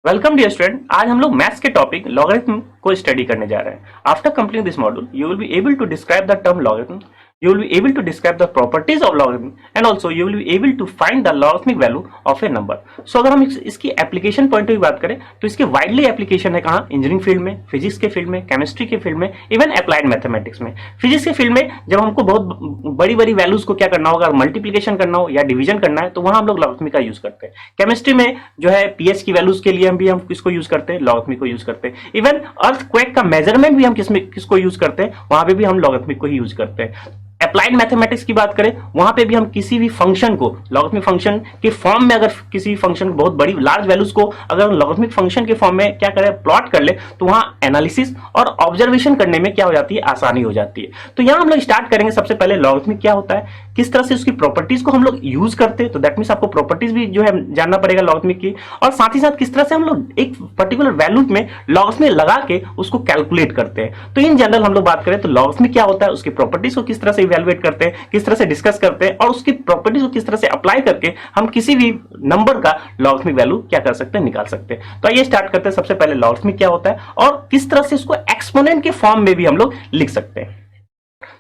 Welcome dear student. आज हम लोग मैथ्स के टॉपिक लॉगरिथम को स्टडी करने जा रहे हैं। After completing this module you will be able to describe the term logarithm, you will be able to describe the properties of logarithm and also you will be able to find the logarithmic value of a number. So अगर हम इसकी application point की बात करें तो इसके widely application है कहाँ? इंजीनियरिंग फील्ड में, फिजिक्स के फील्ड में, केमिस्ट्री के फील्ड में, इवन अप्लाइड मैथमेटिक्स में। फिजिक्स के फील्ड में जब हमको बहुत बड़ी बड़ी वैल्यूज को क्या करना होगा, मल्टीप्लीकेशन करना हो या डिवीजन करना है तो वहां हम लोग लॉगरिथमिक का यूज करते हैं। केमिस्ट्री में जो है पीएच की वैल्यूज के लिए हम किसको यूज करते हैं? लॉगरिथमिक को यूज करते हैं। इवन अर्थक्वेक का मेजरमेंट भी हम किसको यूज करते हैं? वहां पे भी हम लॉगरिथमिक को ही यूज करते हैं। अप्लाइड मैथमेटिक्स की बात करें वहां पे भी हम किसी भी फंक्शन को लॉगरिथमिक फंक्शन के फॉर्म में, अगर किसी फंक्शन बहुत बड़ी लार्ज वैल्यूज को अगर हम लॉगरिथमिक फंक्शन के फॉर्म में क्या करें, प्लॉट कर ले तो वहां एनालिसिस और ऑब्जर्वेशन करने में क्या हो जाती है? आसानी हो जाती है। तो यहां हम लोग स्टार्ट करेंगे। सबसे पहले लॉगरिथमिक क्या होता है, किस तरह से उसकी प्रॉपर्टीज को हम लोग यूज करते हैं, तो दैट मींस आपको प्रॉपर्टीज भी जो है जानना पड़ेगा लॉगरिथमिक की, और साथ ही साथ किस तरह से हम लोग एक पर्टिकुलर वैल्यू में लॉगरिथम लगा के उसको कैलकुलेट करते हैं। तो इन जनरल हम लोग बात करें तो लॉगरिथमिक क्या होता है, उसकी प्रॉपर्टीज को किस तरह से इवैल्यूएट करते हैं, किस तरह से डिस्कस करते हैं, और उसकी प्रॉपर्टीज को किस तरह से अप्लाई करके हम किसी भी नंबर का लॉगरिथमिक वैल्यू क्या कर सकते हैं, निकाल सकते हैं। तो आइए स्टार्ट करते हैं। सबसे पहले लॉगरिथमिक क्या होता है और किस तरह से इसको एक्सपोनेंट के फॉर्म में भी हम लोग लिख सकते हैं।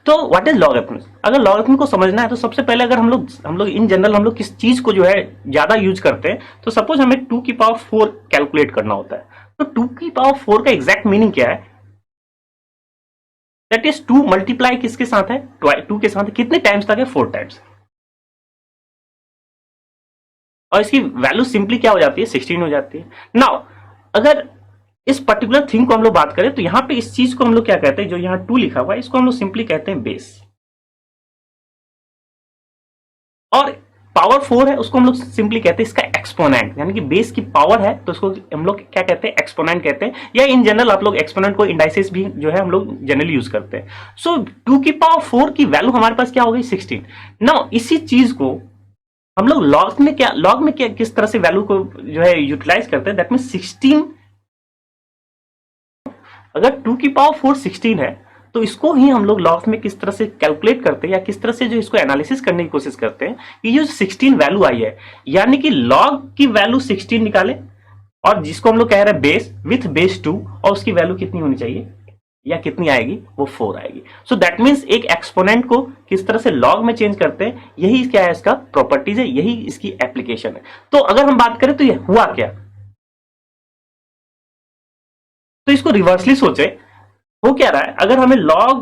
तो व्हाट इज लॉगरिथम? अगर लॉगरिथम को समझना है तो सबसे पहले अगर हम लोग इन जनरल हम लोग किस चीज को जो है ज्यादा यूज करते हैं, तो सपोज हमें 2 की पावर 4 कैलकुलेट करना होता है। तो 2 की पावर 4 का एग्जैक्ट मीनिंग क्या है? दैट इज 2 मल्टीप्लाई किसके साथ है? 2 के साथ। कितने टाइम्स तक है? 4 टाइम्स। और इसकी वैल्यू सिंपली क्या हो जाती है? 16 हो जाती है। नाउ अगर इस पर्टिकुलर थिंग को हम लोग बात करें तो यहां पे इस चीज को हम लोग क्या कहते हैं, जो यहां 2 लिखा हुआ है इसको हम लोग सिंपली कहते हैं बेस, और पावर 4 है उसको हम लोग सिंपली कहते हैं इसका एक्सपोनेंट। यानी कि बेस की पावर है तो उसको हम लोग क्या कहते हैं? एक्सपोनेंट कहते हैं, या इन जनरल आप लोग एक्सपोनेंट को इंडाइसेस भी जो है हम लोग जनरली यूज करते हैं। सो 2 की पावर 4 की वैल्यू हमारे पास क्या हो गई? 16। नाउ इसी चीज को हम लोग लॉग में क्या किस तरह से वैल्यू को जो है यूटिलाइज करते हैं? दैट मीन 16, अगर 2 की पावर 4 16 है तो इसको ही हम लोग लॉग में किस तरह से कैलकुलेट करते हैं या किस तरह से जो इसको एनालिसिस करने की कोशिश करते हैं कि ये जो 16 वैल्यू आई है, यानी कि लॉग की वैल्यू 16 निकाले और जिसको हम लोग कह रहे हैं बेस विथ बेस 2, और उसकी वैल्यू कितनी होनी चाहिए या कितनी आएगी? वो 4 आएगी। सो दैट मीन्स एक एक्सपोनेंट को किस तरह से लॉग में चेंज करते हैं, यही क्या है इसका प्रॉपर्टीज है, यही इसकी एप्लीकेशन है। तो अगर हम बात करें तो ये हुआ क्या, तो इसको रिवर्सली सोचे हो क्या रहा है। अगर हमें log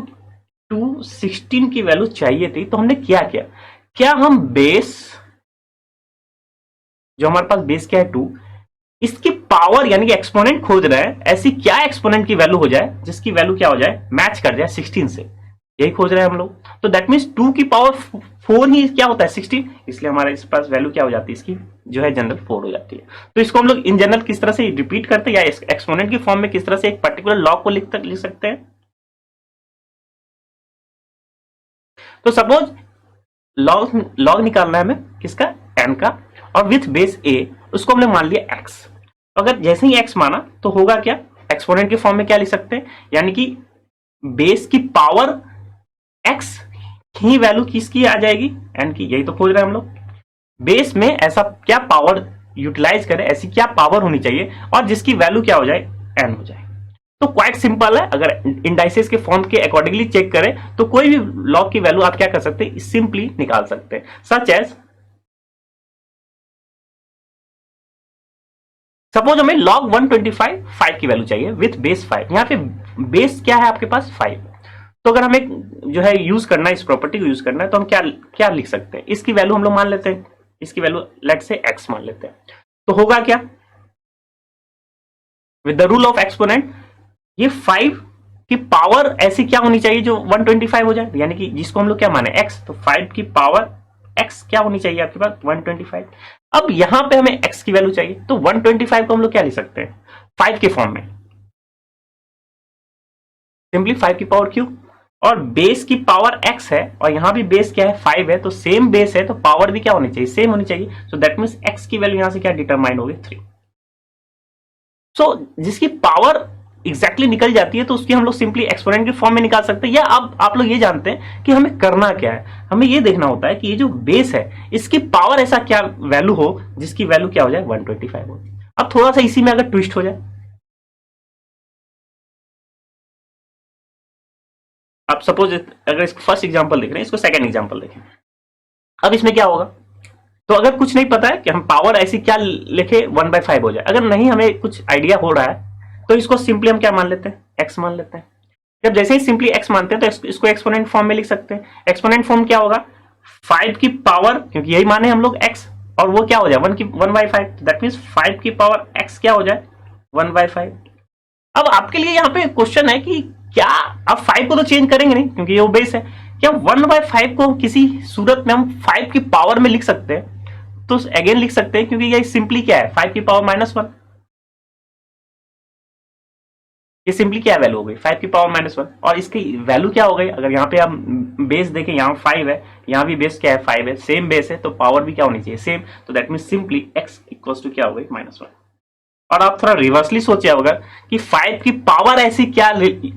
2 16 की वैल्यू चाहिए थी तो हमने क्या हम बेस, जो हमारे पास बेस क्या है 2, इसकी पावर यानी कि एक्सपोनेंट खोज रहे हैं। ऐसी क्या एक्सपोनेंट की वैल्यू हो जाए जिसकी वैल्यू क्या हो जाए? मैच कर जाए 16 से, यही खोज रहे हैं हम लोग। तो दैट मीन्स 2 की पावर 4 ही क्या होता है? 16, इसलिए हमारे इस पास वैल्यू क्या हो जाती है? इसकी जो है जनरल 4 हो जाती है। तो इसको हम लोग इन जनरल किस तरह से रिपीट करते हैं या एक्सपोनेंट की फॉर्म में किस तरह से एक पर्टिकुलर लॉग को लिख सकते हैं। तो सपोज लॉग निकालना है हमें किसका? n का, और विथ बेस a उसको हमने मान लिया x। अगर जैसे ही x माना तो होगा क्या? एक्सपोनेंट के फॉर्म में क्या लिख सकते हैं, यानी कि बेस की पावर x ही वैल्यू किसकी आ जाएगी? n की। यही तो खोज रहे हैं हम लोग। बेस में ऐसा क्या पावर यूटिलाइज करें, ऐसी क्या पावर होनी चाहिए और जिसकी वैल्यू क्या हो जाए? n हो जाए। तो क्वाइट सिंपल है। अगर इंडाइसेस के फॉर्म के अकॉर्डिंगली चेक करें तो कोई भी लॉग की वैल्यू आप क्या कर सकते हैं? सिंपली निकाल सकते हैं। सच एज सपोज हमें log 125 5 की वैल्यू चाहिए विथ बेस 5। यहां पे बेस क्या है आपके पास? 5। तो अगर हमें जो है यूज करना है, इस प्रॉपर्टी को यूज करना है, तो हम क्या लिख सकते हैं? इसकी वैल्यू हम लोग मान लेते हैं, इसकी वैल्यू लेट से x मान लेते हैं। तो होगा क्या? With the rule of exponent ये 5 की पावर ऐसी क्या होनी चाहिए जो 125 हो जाए, यानी कि जिसको हम लोग क्या माने? x। तो 5 की पावर x क्या होनी चाहिए आपके पास? 125। अब यहां पे हमें x की वैल्यू चाहिए, तो 125 को हम लोग क्या लिख सकते हैं? 5 के फॉर्म में, सिंपली 5 की पावर क्यूब, और बेस की पावर x है और यहां भी बेस क्या है? 5 है। तो सेम बेस है तो पावर भी क्या होनी चाहिए? सेम होनी चाहिए। सो दैट मीन्स x की वैल्यू यहां से क्या डिटरमाइन होगी? 3। सो जिसकी पावर एग्जैक्टली निकल जाती है तो उसकी हम लोग सिंपली एक्सपोनेंट के फॉर्म में निकाल सकते हैं। या अब आप लोग ये जानते हैं कि हमें करना क्या है, हमें ये देखना होता है कि ये जो बेस है इसकी पावर ऐसा क्या वैल्यू हो जिसकी वैल्यू क्या हो जाए? 125 हो। अब थोड़ा सा इसी में अगर ट्विस्ट हो जाए, आप सपोज अगर इसको फर्स्ट एग्जांपल देख रहे हैं, इसको सेकंड एग्जांपल देखें। अब इसमें क्या होगा, तो अगर कुछ नहीं पता है कि हम पावर ऐसी क्या लिखे 1/5 हो जाए, अगर नहीं हमें कुछ आइडिया हो रहा है तो इसको सिंपली हम क्या मान लेते हैं, एक्स मान लेते हैं। जब जैसे ही सिंपली एक्स मानते हैं तो इसको एक्सपोनेंट फॉर्म में लिख सकते हैं। एक्सपोनेंट फॉर्म क्या होगा, 5 की पावर, क्योंकि यही माने हम लोग एक्स, और वो क्या हो जाए 1/5, दैट मीन्स 5 की पावर एक्स क्या हो जाए 1/5। अब आपके लिए यहाँ पे क्वेश्चन है कि क्या आप 5 को तो चेंज करेंगे नहीं क्योंकि ये वो बेस है, क्या 1/5 को किसी सूरत में हम 5 की पावर में लिख सकते हैं? तो अगेन लिख सकते हैं, क्योंकि ये सिंपली क्या है 5 की पावर -1। ये सिंपली क्या वैल्यू हो गई 5 की पावर -1, और इसकी वैल्यू क्या हो गई, अगर यहाँ पे हम बेस देखें, यहाँ 5 है, यहाँ भी बेस क्या है 5 है, सेम बेस है, तो पावर भी क्या होनी चाहिए सेम, तो that mean simply x equals to क्या हो गई -1। और आप थोड़ा रिवर्सली सोचिए अगर कि 5 की पावर ऐसी क्या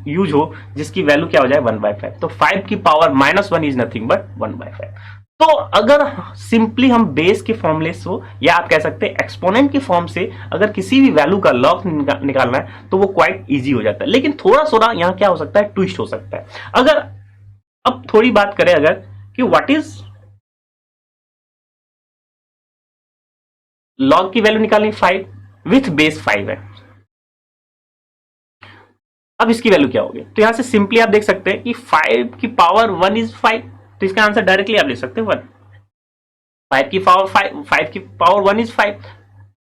यूज हो जिसकी वैल्यू क्या हो जाए 1/5, तो 5 की पावर -1 इज नथिंग बट 1/5। तो अगर सिंपली हम बेस के फॉर्मूले से, या आप कह सकते हैं एक्सपोनेंट के फॉर्म से अगर किसी भी वैल्यू का लॉग निकालना है तो वो क्वाइट इजी हो जाता है, लेकिन थोड़ा थोड़ा यहाँ क्या हो सकता है, ट्विस्ट हो सकता है। अगर अब थोड़ी बात करें अगर कि व्हाट इज लॉग की वैल्यू निकालनी 5 विथ बेस 5 है, अब इसकी वैल्यू क्या होगी, तो यहां से सिंपली आप देख सकते हैं कि 5 की पावर 1 इज 5, तो इसका आंसर डायरेक्टली आप लिख सकते हैं 1। 5 की पावर 5 की power 1 is 5,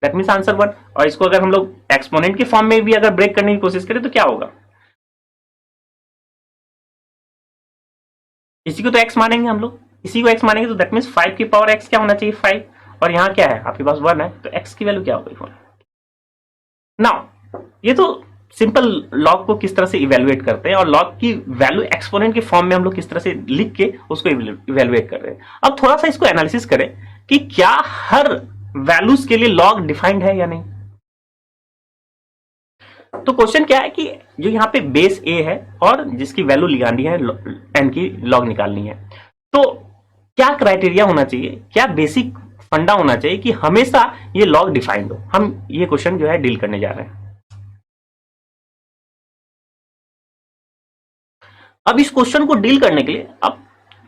that means answer 1। और इसको अगर हम लोग एक्सपोनेंट के फॉर्म में भी अगर ब्रेक करने की कोशिश करें तो क्या होगा, इसी को तो x मानेंगे हम लोग, इसी को x मानेंगे, तो दैट मीन्स 5 की पावर x क्या होना चाहिए 5, और यहाँ क्या है आपके पास 1 है, तो x की वैल्यू क्या हो गई 1। नाउ ये तो सिंपल लॉग को किस तरह से इवेलुएट करते हैं, और लॉग की वैल्यू एक्सपोनेंट के फॉर्म में हम लोग किस तरह से लिख के उसको इवेलुएट कर रहे हैं। अब थोड़ा सा इसको एनालिसिस करें कि क्या हर वैल्यूज के लिए लॉग डिफाइंड है या नहीं। तो क्वेश्चन क्या है कि जो यहाँ पे बेस a है और जिसकी वैल्यू निकालनी है n की लॉग निकालनी है, तो क्या क्राइटेरिया होना चाहिए, क्या बेसिक फंडा होना चाहिए कि हमेशा ये लॉग डिफाइंड हो। हम ये क्वेश्चन जो है डील करने जा रहे हैं। अब इस क्वेश्चन को डील करने के लिए अब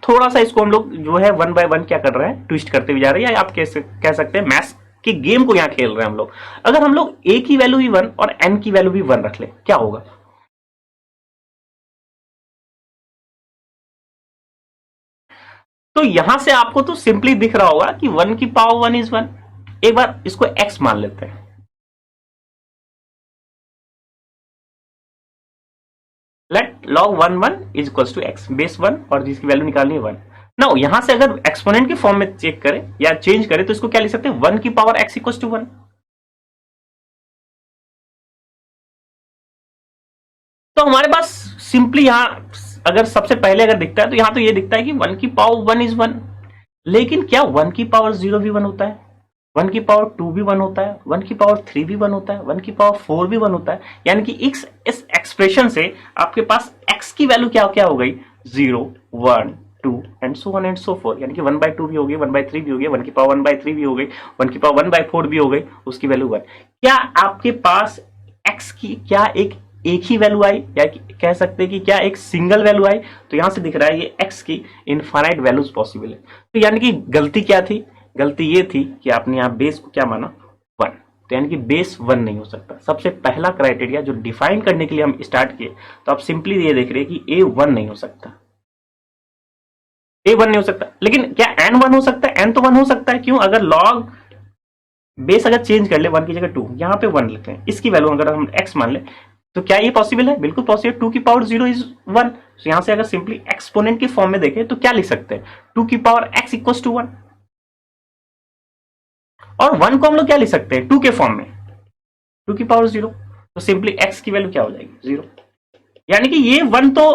थोड़ा सा इसको हम लोग जो है 1 बाय 1 क्या कर रहे हैं, ट्विस्ट करते हुए जा रहे हैं, या आप कह सकते हैं मैथ्स के गेम को यहां खेल रहे हैं हम लोग। अगर हम लोग a की वैल्यू भी 1 और n की वैल्यू भी 1 रख ले, क्या होगा, तो यहां से आपको तो सिंपली दिख रहा होगा कि 1 की पावर 1 इज 1। एक बार इसको x मान लेते हैं, let log 1 1 is equal to x, base 1 और जिसकी वैल्यू निकालनी है 1। नाउ यहां से अगर एक्सपोनेंट के फॉर्म में चेक करें या चेंज करें तो इसको क्या लिख सकते हैं 1 की पावर x इक्वल टू 1। तो हमारे पास सिंपली यहां अगर सबसे पहले अगर दिखता है तो यहां तो ये दिखता है कि 1 की पावर 1 इज 1, लेकिन क्या 1 की पावर 0 भी 1 होता है, 1 की पावर 2 भी 1 होता है, 1 की पावर 3 भी 1 होता है, 1 की पावर 4 भी 1 होता है। यानी कि इस एक्सप्रेशन से आपके पास x की वैल्यू क्या क्या हो गई 0 1 2 and so on and so four, यानी कि 1/2 भी हो गई, 1/3 भी हो गई, 1 की पावर 1/3 भी हो गई, 1 की पावर 1/4 भी हो गई, उसकी वैल्यू 1। क्या आपके पास x की क्या एक ही वैल्यू आई, या कह सकते हैं कि क्या एक सिंगल वैल्यू आई, तो यहां से दिख रहा है ये x की इनफाइनाइट वैल्यूज पॉसिबल है। तो यानी कि गलती क्या थी, गलती ये थी कि आपने यहां बेस को क्या माना 1, तो यानी कि बेस 1 नहीं हो सकता। सबसे पहला क्राइटेरिया जो डिफाइन करने के लिए हम स्टार्ट किए, तो आप सिंपली ये देख रहे हैं कि a 1 नहीं हो सकता, a 1 नहीं हो सकता, लेकिन क्या n 1 हो सकता है, n तो 1 हो सकता है। क्यों, अगर लॉग बेस अगर चेंज कर ले 1 की जगह 2, यहां पे 1 लिखते हैं, इसकी वैल्यू अगर हम x मान ले तो क्या ये पॉसिबल है, बिल्कुल पॉसिबल। 2 की पावर 0 इज 1, तो यहां से अगर सिंपली एक्सपोनेंट के फॉर्म में देखें तो क्या लिख सकते हैं 2 की पावर x इक्वल टू 1, और 1 को हम लोग क्या लिख सकते हैं 2 के फॉर्म में 2 की पावर 0, तो सिंपली x की वैल्यू क्या हो जाएगी 0। यानी कि ये 1 तो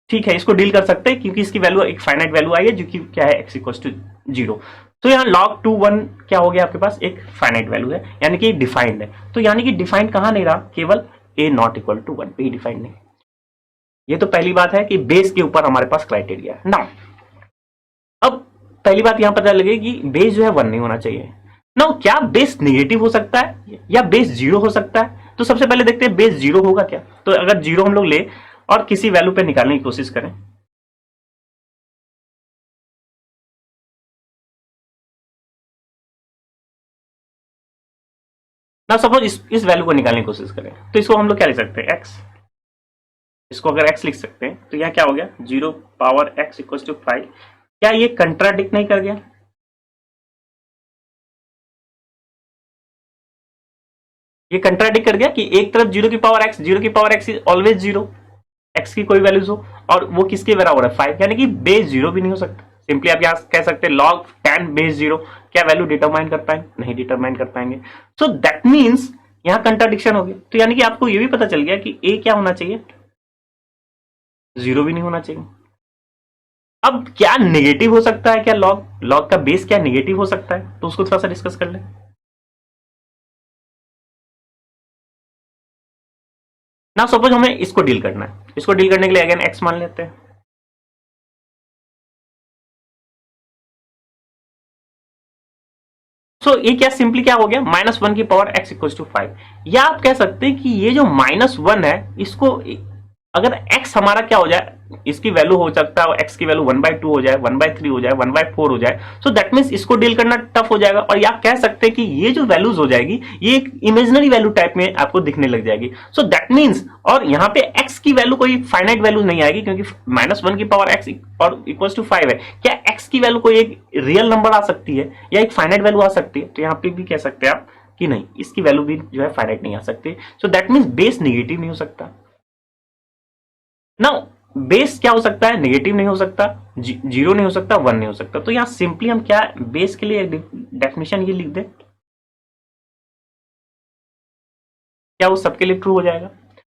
ठीक है, इसको डील कर सकते हैं क्योंकि इसकी वैल्यू एक फाइनाइट वैल्यू आई है जो कि क्या है x इक्वल टू 0। तो यहाँ log 2 1 क्या हो गया आपके पास, एक फाइनाइट वैल्यू है, यानी कि डिफाइंड है। तो यानी कि डिफाइंड कहां नहीं रहा, केवल a नॉट इक्वल टू 1 पे ही डिफाइंड नहीं। ये तो पहली बात है कि बेस के ऊपर हमारे पास क्राइटेरिया है। नाउ अब पहली बात यहां पता लगे कि बेस जो है 1 नहीं होना चाहिए, नाउ क्या बेस नेगेटिव हो सकता है या बेस जीरो हो सकता है? तो सबसे पहले देखते हैं बेस जीरो होगा क्या। तो अगर जीरो हम लोग ले और किसी वैल्यू पे निकालने की कोशिश करें, ना सपोज इस वैल्यू को निकालने की कोशिश करें, तो इसको हम लोग क्या लिख सकते हैं, एक्स। इसको अगर एक्स लिख सकते हैं तो यहाँ क्या हो गया, 0 पावर x = 5। क्या ये कंट्राडिक्ट नहीं कर गया? ये कंट्राडिक्ट कर गया कि एक तरफ 0 की power x is always 0, x की कोई वैल्यूज हो, और वो किसके बराबर है, 5, यानी कि बेस जीरो भी नहीं हो सकता। सिंपली आप यहाँ कह सकते हैं log 10 बेस जीरो, क्या वैल्यू डिटरमाइन कर पाएंगे, नहीं डिटरमाइन कर पाएंगे। सो दैट मीन्स यहाँ कंट्राडिक्शन हो गया। तो यानी कि आपको ये भी पता चल गया कि ए क्या होना चाहिए, जीरो भी नहीं होना चाहिए। अब क्या नेगेटिव हो सकता है क्या, लॉग का बेस क्या नेगेटिव हो सकता है, तो उसको थोड़ा सा डिस्कस कर ले। ना सपोज हमें इसको डील करना है, इसको डील करने के लिए अगेन एक्स मान लेते हैं। सो ये क्या सिंपली क्या हो गया, -1 की पावर x = 5। या आप कह सकते हैं कि ये जो -1 है, इसको अगर x हमारा क्या हो जाए, इसकी वैल्यू हो सकता है x की वैल्यू 1/2 हो जाए, 1/3 हो जाए, 1/4 हो जाए। सो दैट मीन्स इसको डील करना टफ हो जाएगा। और या कह सकते हैं कि ये जो वैल्यूज हो जाएगी ये एक इमेजिनरी वैल्यू टाइप में आपको दिखने लग जाएगी। सो दैट मीन्स, और यहाँ पे x की वैल्यू कोई फाइनाइट वैल्यू नहीं आएगी, क्योंकि -1 की पावर x और = 5 है। क्या x की वैल्यू कोई एक रियल नंबर आ सकती है या एक फाइनाइट वैल्यू आ सकती है? तो यहाँ पे भी कह सकते हैं आप कि नहीं, इसकी वैल्यू भी जो है फाइनाइट नहीं आ सकती। So that means base negative नहीं हो सकता। नाउ बेस क्या हो सकता है, नेगेटिव नहीं हो सकता, जीरो नहीं हो सकता, 1 नहीं हो सकता। तो यहां सिंपली हम क्या बेस के लिए डेफिनेशन ये लिख दें, क्या वो सबके लिए ट्रू हो जाएगा?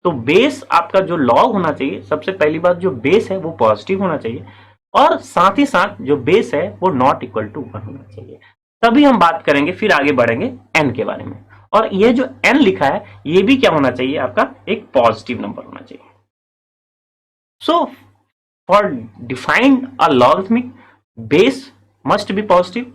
तो बेस आपका जो लॉग होना चाहिए, सबसे पहली बात जो बेस है वो पॉजिटिव होना चाहिए, और साथ ही साथ जो बेस है वो नॉट इक्वल टू 1 होना चाहिए। तभी हम बात करेंगे, फिर आगे बढ़ेंगे एन के बारे में। और ये जो एन लिखा है ये भी क्या होना चाहिए, आपका एक पॉजिटिव नंबर होना चाहिए। So for define a logarithmic, base must be positive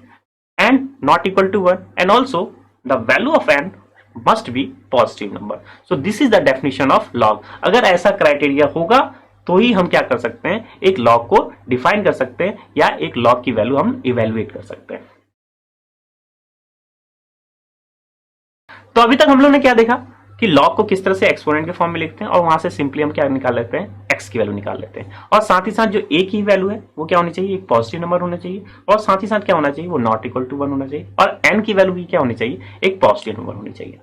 and not equal to 1, and also the value of n must be positive number. So this is the definition of log. अगर ऐसा criteria होगा तो ही हम क्या कर सकते हैं, एक लॉग को डिफाइन कर सकते हैं या एक लॉग की वैल्यू हम इवेल्युएट कर सकते हैं। तो अभी तक हम लोग ने क्या देखा कि लॉग को किस तरह से एक्सपोनेंट के फॉर्म में लिखते हैं, और वहां से सिंपली हम क्या निकाल लेते हैं, एक्स की वैल्यू निकाल लेते हैं। और साथ ही साथ जो ए की वैल्यू है वो क्या होनी चाहिए, एक पॉजिटिव नंबर होना चाहिए, और साथ ही साथ क्या होना चाहिए, वो नॉट इक्वल टू 1 होना चाहिए, और एन की वैल्यू भी क्या होनी चाहिए, एक पॉजिटिव नंबर होनी चाहिए।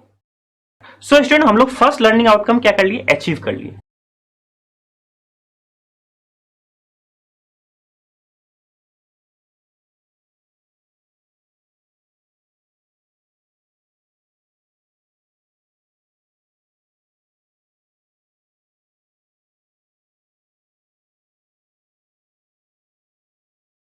सो स्टूडेंट, हम लोग फर्स्ट लर्निंग आउटकम क्या कर लिए, अचीव कर लिए।